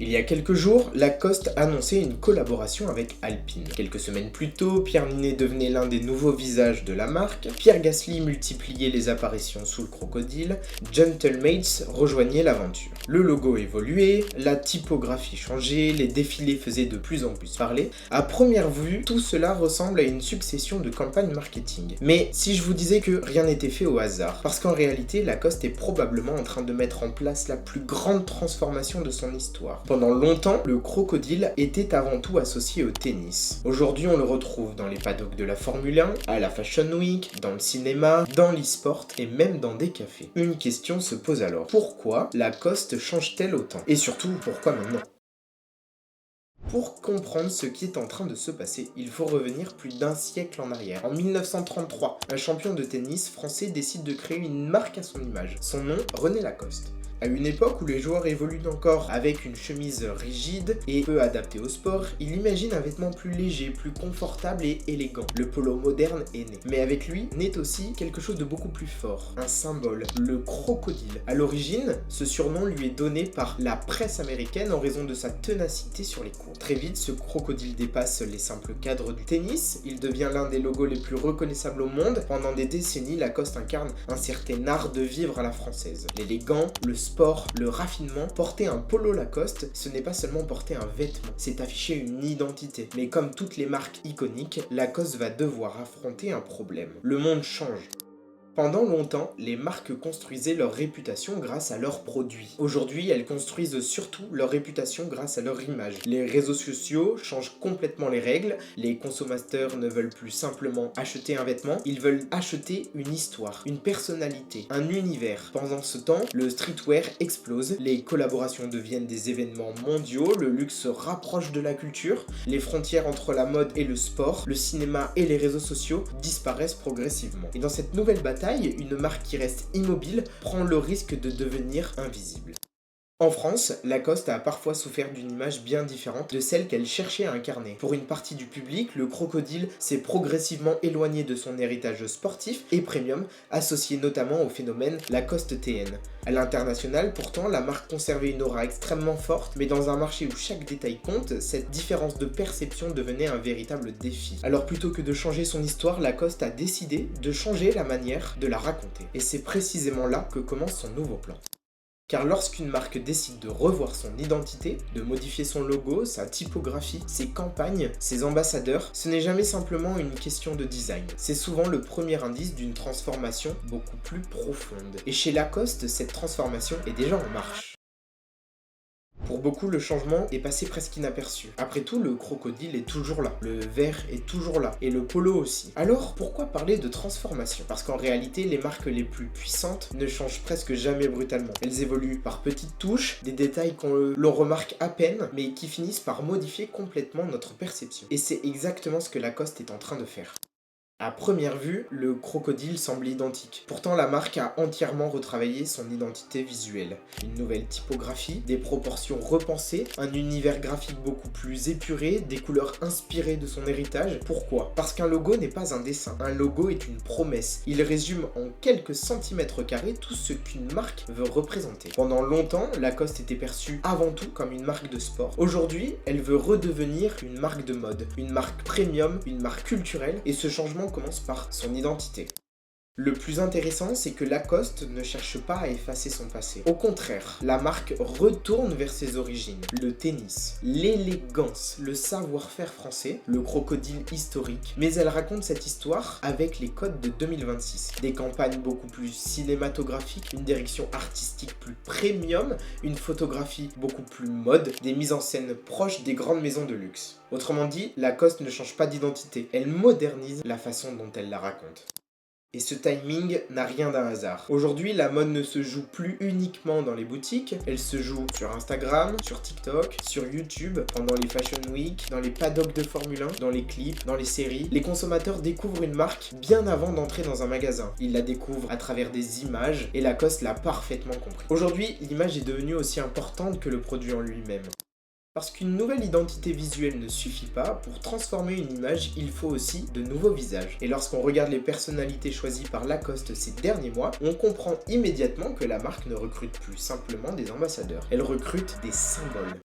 Il y a quelques jours, Lacoste annonçait une collaboration avec Alpine. Quelques semaines plus tôt, Pierre Niney devenait l'un des nouveaux visages de la marque, Pierre Gasly multipliait les apparitions sous le crocodile, Gentlemates rejoignait l'aventure. Le logo évoluait, la typographie changeait, les défilés faisaient de plus en plus parler. À première vue, tout cela ressemble à une succession de campagnes marketing. Mais si je vous disais que rien n'était fait au hasard, parce qu'en réalité, Lacoste est probablement en train de mettre en place la plus grande transformation de son histoire. Pendant longtemps, le crocodile était avant tout associé au tennis. Aujourd'hui, on le retrouve dans les paddocks de la Formule 1, à la Fashion Week, dans le cinéma, dans l'e-sport et même dans des cafés. Une question se pose alors. Pourquoi Lacoste change-t-elle autant? Et surtout, pourquoi maintenant? Pour comprendre ce qui est en train de se passer, il faut revenir plus d'un siècle en arrière. En 1933, un champion de tennis français décide de créer une marque à son image. Son nom, René Lacoste. À une époque où les joueurs évoluent encore avec une chemise rigide et peu adaptée au sport, il imagine un vêtement plus léger, plus confortable et élégant. Le polo moderne est né. Mais avec lui, naît aussi quelque chose de beaucoup plus fort, un symbole, le crocodile. À l'origine, ce surnom lui est donné par la presse américaine en raison de sa ténacité sur les courts. Très vite, ce crocodile dépasse les simples cadres du tennis, il devient l'un des logos les plus reconnaissables au monde. Pendant des décennies, Lacoste incarne un certain art de vivre à la française. L'élégant, le sport, le raffinement. Porter un polo Lacoste, ce n'est pas seulement porter un vêtement, c'est afficher une identité. Mais comme toutes les marques iconiques, Lacoste va devoir affronter un problème. Le monde change. Pendant longtemps, les marques construisaient leur réputation grâce à leurs produits. Aujourd'hui, elles construisent surtout leur réputation grâce à leur image. Les réseaux sociaux changent complètement les règles, les consommateurs ne veulent plus simplement acheter un vêtement, ils veulent acheter une histoire, une personnalité, un univers. Pendant ce temps, le streetwear explose, les collaborations deviennent des événements mondiaux, le luxe se rapproche de la culture, les frontières entre la mode et le sport, le cinéma et les réseaux sociaux disparaissent progressivement. Et dans cette nouvelle bataille, une marque qui reste immobile prend le risque de devenir invisible. En France, Lacoste a parfois souffert d'une image bien différente de celle qu'elle cherchait à incarner. Pour une partie du public, le crocodile s'est progressivement éloigné de son héritage sportif et premium, associé notamment au phénomène Lacoste TN. À l'international, pourtant, la marque conservait une aura extrêmement forte, mais dans un marché où chaque détail compte, cette différence de perception devenait un véritable défi. Alors plutôt que de changer son histoire, Lacoste a décidé de changer la manière de la raconter. Et c'est précisément là que commence son nouveau plan. Car lorsqu'une marque décide de revoir son identité, de modifier son logo, sa typographie, ses campagnes, ses ambassadeurs, ce n'est jamais simplement une question de design. C'est souvent le premier indice d'une transformation beaucoup plus profonde. Et chez Lacoste, cette transformation est déjà en marche. Pour beaucoup, le changement est passé presque inaperçu. Après tout, le crocodile est toujours là, le vert est toujours là, et le polo aussi. Alors, pourquoi parler de transformation? Parce qu'en réalité, les marques les plus puissantes ne changent presque jamais brutalement. Elles évoluent par petites touches, des détails l'on remarque à peine, mais qui finissent par modifier complètement notre perception. Et c'est exactement ce que Lacoste est en train de faire. À première vue, le crocodile semble identique. Pourtant, la marque a entièrement retravaillé son identité visuelle. Une nouvelle typographie, des proportions repensées, un univers graphique beaucoup plus épuré, des couleurs inspirées de son héritage. Pourquoi? Parce qu'un logo n'est pas un dessin. Un logo est une promesse. Il résume en quelques centimètres carrés tout ce qu'une marque veut représenter. Pendant longtemps, Lacoste était perçue avant tout comme une marque de sport. Aujourd'hui, elle veut redevenir une marque de mode, une marque premium, une marque culturelle, et ce changement commence par son identité. Le plus intéressant, c'est que Lacoste ne cherche pas à effacer son passé. Au contraire, la marque retourne vers ses origines. Le tennis, l'élégance, le savoir-faire français, le crocodile historique. Mais elle raconte cette histoire avec les codes de 2026. Des campagnes beaucoup plus cinématographiques, une direction artistique plus premium, une photographie beaucoup plus mode, des mises en scène proches des grandes maisons de luxe. Autrement dit, Lacoste ne change pas d'identité, elle modernise la façon dont elle la raconte. Et ce timing n'a rien d'un hasard. Aujourd'hui, la mode ne se joue plus uniquement dans les boutiques, elle se joue sur Instagram, sur TikTok, sur YouTube, pendant les Fashion Week, dans les paddocks de Formule 1, dans les clips, dans les séries. Les consommateurs découvrent une marque bien avant d'entrer dans un magasin. Ils la découvrent à travers des images et Lacoste l'a parfaitement compris. Aujourd'hui, l'image est devenue aussi importante que le produit en lui-même. Parce qu'une nouvelle identité visuelle ne suffit pas, pour transformer une image, il faut aussi de nouveaux visages. Et lorsqu'on regarde les personnalités choisies par Lacoste ces derniers mois, on comprend immédiatement que la marque ne recrute plus simplement des ambassadeurs, elle recrute des symboles.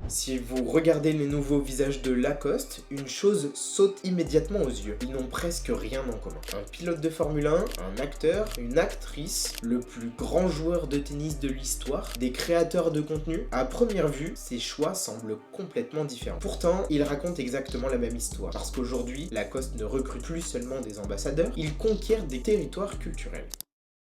Si vous regardez les nouveaux visages de Lacoste, une chose saute immédiatement aux yeux. Ils n'ont presque rien en commun. Un pilote de Formule 1, un acteur, une actrice, le plus grand joueur de tennis de l'histoire, des créateurs de contenu. À première vue, ces choix semblent complètement différents. Pourtant, ils racontent exactement la même histoire. Parce qu'aujourd'hui, Lacoste ne recrute plus seulement des ambassadeurs, il conquiert des territoires culturels.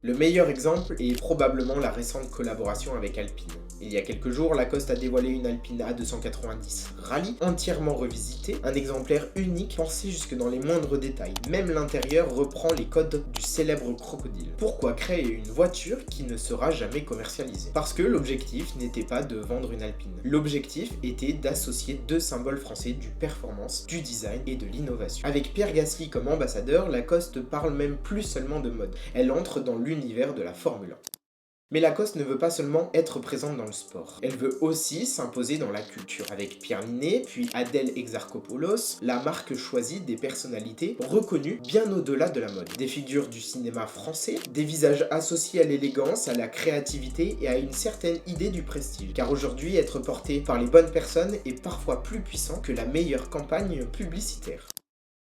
Le meilleur exemple est probablement la récente collaboration avec Alpine. Il y a quelques jours, Lacoste a dévoilé une Alpine A290 Rally entièrement revisitée, un exemplaire unique pensé jusque dans les moindres détails. Même l'intérieur reprend les codes du célèbre crocodile. Pourquoi créer une voiture qui ne sera jamais commercialisée? Parce que l'objectif n'était pas de vendre une Alpine. L'objectif était d'associer deux symboles français du performance, du design et de l'innovation. Avec Pierre Gasly comme ambassadeur, Lacoste parle même plus seulement de mode. Elle entre dans l'univers de la Formule 1. Mais Lacoste ne veut pas seulement être présente dans le sport, elle veut aussi s'imposer dans la culture. Avec Pierre Niney, puis Adèle Exarchopoulos, la marque choisit des personnalités reconnues bien au-delà de la mode. Des figures du cinéma français, des visages associés à l'élégance, à la créativité et à une certaine idée du prestige. Car aujourd'hui, être porté par les bonnes personnes est parfois plus puissant que la meilleure campagne publicitaire.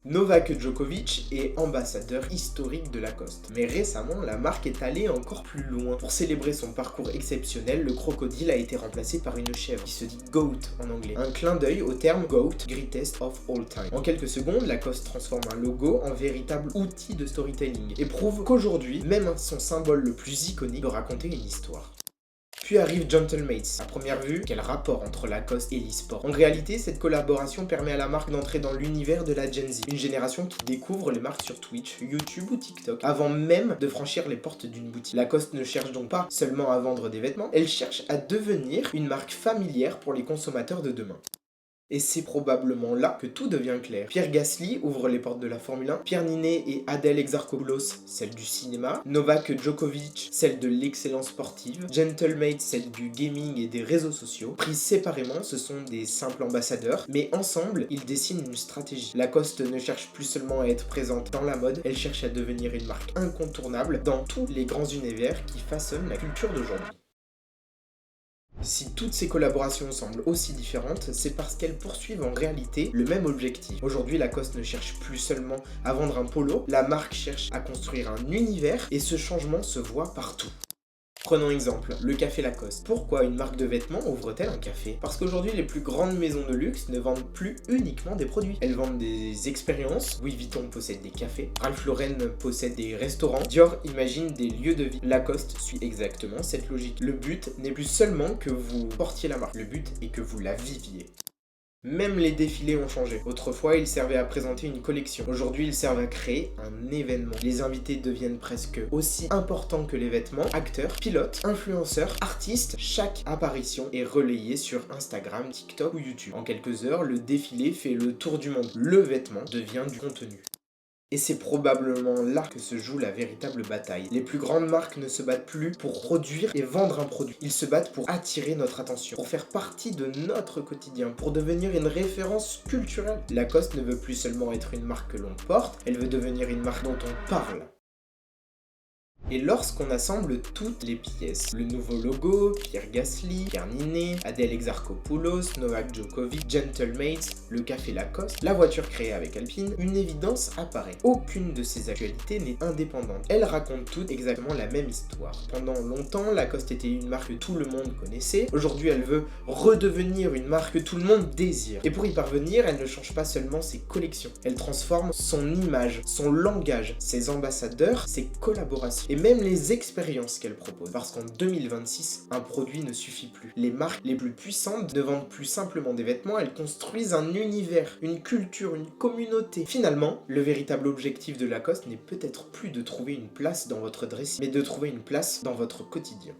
Novak Djokovic est ambassadeur historique de Lacoste. Mais récemment, la marque est allée encore plus loin. Pour célébrer son parcours exceptionnel, le crocodile a été remplacé par une chèvre, qui se dit GOAT en anglais. Un clin d'œil au terme GOAT, Greatest of All Time. En quelques secondes, Lacoste transforme un logo en véritable outil de storytelling et prouve qu'aujourd'hui, même son symbole le plus iconique peut raconter une histoire. Puis arrive Gentlemates. À première vue, quel rapport entre Lacoste et l'e-sport? En réalité, cette collaboration permet à la marque d'entrer dans l'univers de la Gen Z, une génération qui découvre les marques sur Twitch, YouTube ou TikTok, avant même de franchir les portes d'une boutique. Lacoste ne cherche donc pas seulement à vendre des vêtements, elle cherche à devenir une marque familière pour les consommateurs de demain. Et c'est probablement là que tout devient clair. Pierre Gasly ouvre les portes de la Formule 1, Pierre Niney et Adèle Exarchopoulos, celle du cinéma, Novak Djokovic, celle de l'excellence sportive, Gentlemate, celle du gaming et des réseaux sociaux. Pris séparément, ce sont des simples ambassadeurs, mais ensemble, ils dessinent une stratégie. Lacoste ne cherche plus seulement à être présente dans la mode, elle cherche à devenir une marque incontournable dans tous les grands univers qui façonnent la culture d'aujourd'hui. Si toutes ces collaborations semblent aussi différentes, c'est parce qu'elles poursuivent en réalité le même objectif. Aujourd'hui, Lacoste ne cherche plus seulement à vendre un polo, la marque cherche à construire un univers et ce changement se voit partout. Prenons exemple, le café Lacoste. Pourquoi une marque de vêtements ouvre-t-elle un café? Parce qu'aujourd'hui, les plus grandes maisons de luxe ne vendent plus uniquement des produits. Elles vendent des expériences. Louis Vuitton possède des cafés. Ralph Lauren possède des restaurants. Dior imagine des lieux de vie. Lacoste suit exactement cette logique. Le but n'est plus seulement que vous portiez la marque. Le but est que vous la viviez. Même les défilés ont changé. Autrefois, ils servaient à présenter une collection. Aujourd'hui, ils servent à créer un événement. Les invités deviennent presque aussi importants que les vêtements. Acteurs, pilotes, influenceurs, artistes, chaque apparition est relayée sur Instagram, TikTok ou YouTube. En quelques heures, le défilé fait le tour du monde. Le vêtement devient du contenu. Et c'est probablement là que se joue la véritable bataille. Les plus grandes marques ne se battent plus pour produire et vendre un produit. Ils se battent pour attirer notre attention, pour faire partie de notre quotidien, pour devenir une référence culturelle. Lacoste ne veut plus seulement être une marque que l'on porte, elle veut devenir une marque dont on parle. Et lorsqu'on assemble toutes les pièces, le nouveau logo, Pierre Gasly, Pierre Niney, Adèle Exarchopoulos, Novak Djokovic, Gentlemate, le café Lacoste, la voiture créée avec Alpine, une évidence apparaît. Aucune de ces actualités n'est indépendante. Elles racontent toutes exactement la même histoire. Pendant longtemps, Lacoste était une marque que tout le monde connaissait. Aujourd'hui, elle veut redevenir une marque que tout le monde désire. Et pour y parvenir, elle ne change pas seulement ses collections. Elle transforme son image, son langage, ses ambassadeurs, ses collaborations. Et même les expériences qu'elle propose. Parce qu'en 2026, un produit ne suffit plus. Les marques les plus puissantes ne vendent plus simplement des vêtements, elles construisent un univers, une culture, une communauté. Finalement, le véritable objectif de Lacoste n'est peut-être plus de trouver une place dans votre dressing, mais de trouver une place dans votre quotidien.